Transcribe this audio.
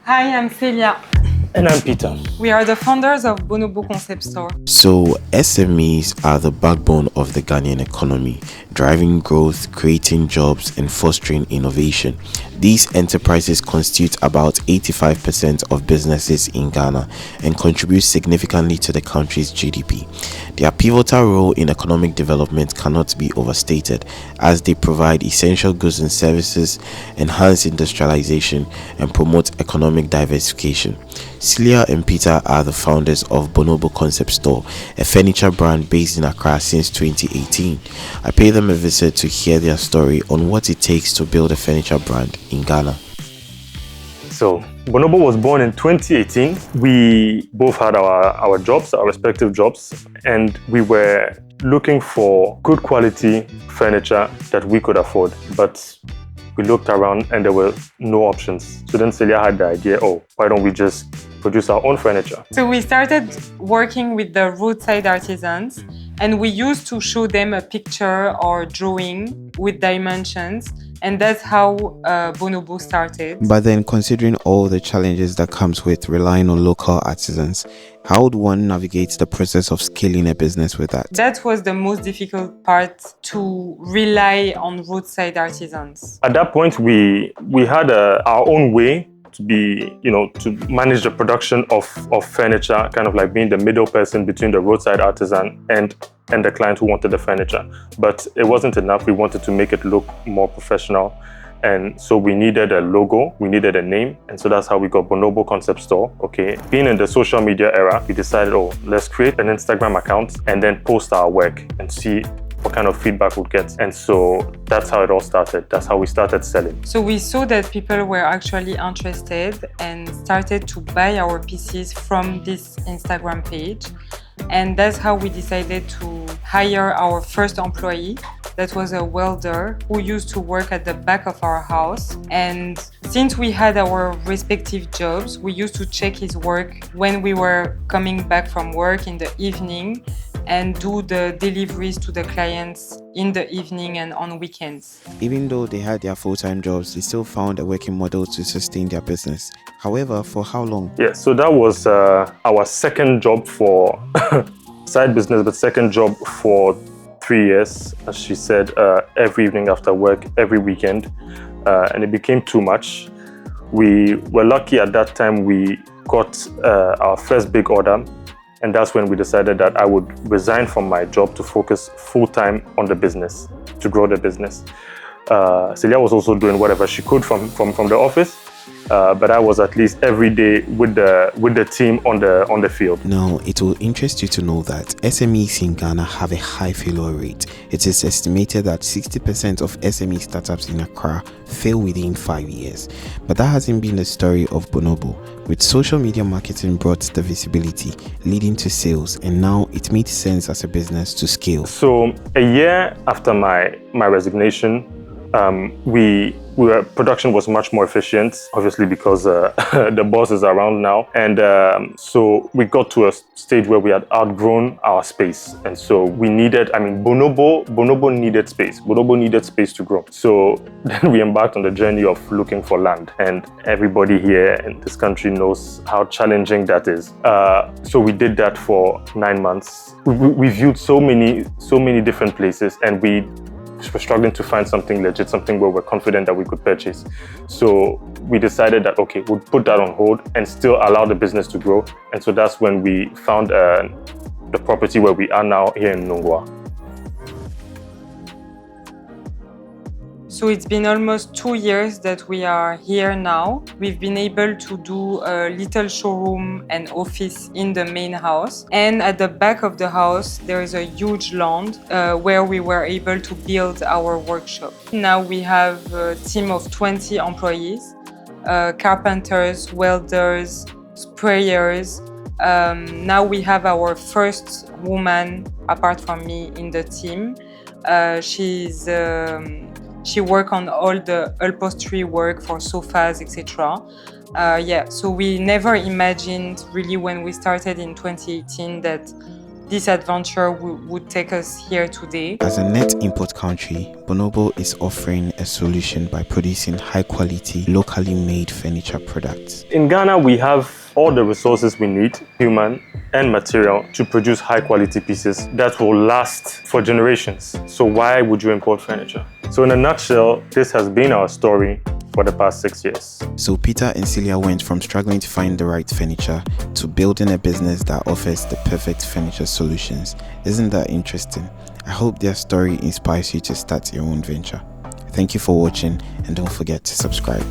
Hi, I'm Celia. And I'm Peter. We are the founders of Bonobo Concept Store. So, SMEs are the backbone of the Ghanaian economy, driving growth, creating jobs, and fostering innovation. These enterprises constitute about 85% of businesses in Ghana and contribute significantly to the country's GDP. Their pivotal role in economic development cannot be overstated, as they provide essential goods and services, enhance industrialization, and promote economic diversification. Celia and Peter are the founders of Bonobo Concept Store, a furniture brand based in Accra since 2018. I paid them a visit to hear their story on what it takes to build a furniture brand in Ghana. So, Bonobo was born in 2018. We both had our jobs, our respective jobs, and we were looking for good quality furniture that we could afford. But we looked around and there were no options. So then Celia had the idea, why don't we just produce our own furniture? So we started working with the roadside artisans, and we used to show them a picture or drawing with dimensions, and that's how Bonobo started. But then, considering all the challenges that comes with relying on local artisans, how would one navigate the process of scaling a business with that? That was the most difficult part, to rely on roadside artisans. At that point, we had our own way to be, to manage the production of furniture, kind of like being the middle person between the roadside artisan and the client who wanted the furniture. But it wasn't enough. We wanted to make it look more professional. And so we needed a logo, we needed a name. And so that's how we got Bonobo Concept Store, okay? Being in the social media era, we decided, let's create an Instagram account and then post our work and see what kind of feedback we'll get. And so that's how it all started. That's how we started selling. So we saw that people were actually interested and started to buy our pieces from this Instagram page. And that's how we decided to hire our first employee. That was a welder who used to work at the back of our house. And since we had our respective jobs, we used to check his work when we were coming back from work in the evening and do the deliveries to the clients in the evening and on weekends. Even though they had their full-time jobs, they still found a working model to sustain their business. However, for how long? Yeah, so that was our second job for side business, but second job for 3 years, as she said, every evening after work, every weekend, and it became too much. We were lucky at that time we got our first big order, and that's when we decided that I would resign from my job to focus full-time on the business, to grow the business. Celia was also doing whatever she could from the office, but I was at least every day with the team on the field. Now, it will interest you to know that SMEs in Ghana have a high failure rate. It is estimated that 60% of SME startups in Accra fail within 5 years. But that hasn't been the story of Bonobo. With social media marketing brought the visibility, leading to sales, and now it made sense as a business to scale. So a year after my resignation, production was much more efficient, obviously because the boss is around now. And so we got to a stage where we had outgrown our space. And so we needed, Bonobo needed space. Bonobo needed space to grow. So then we embarked on the journey of looking for land. And everybody here in this country knows how challenging that is. So we did that for 9 months. We viewed so many different places, and we're struggling to find something legit, something where we're confident that we could purchase. So we decided that, we'll put that on hold and still allow the business to grow. And so that's when we found the property where we are now here in Nungwa. So it's been almost 2 years that we are here now. We've been able to do a little showroom and office in the main house. And at the back of the house, there is a huge lawn where we were able to build our workshop. Now we have a team of 20 employees, carpenters, welders, sprayers. Now we have our first woman, apart from me, in the team. She works on all the upholstery work for sofas, etc. So we never imagined really when we started in 2018 that this adventure would take us here today. As a net import country, Bonobo is offering a solution by producing high quality, locally made furniture products. In Ghana, we have all the resources we need, human and material, to produce high quality pieces that will last for generations. So why would you import furniture? So in a nutshell, this has been our story for the past 6 years. So Peter and Celia went from struggling to find the right furniture to building a business that offers the perfect furniture solutions. Isn't that interesting? I hope their story inspires you to start your own venture. Thank you for watching, and don't forget to subscribe.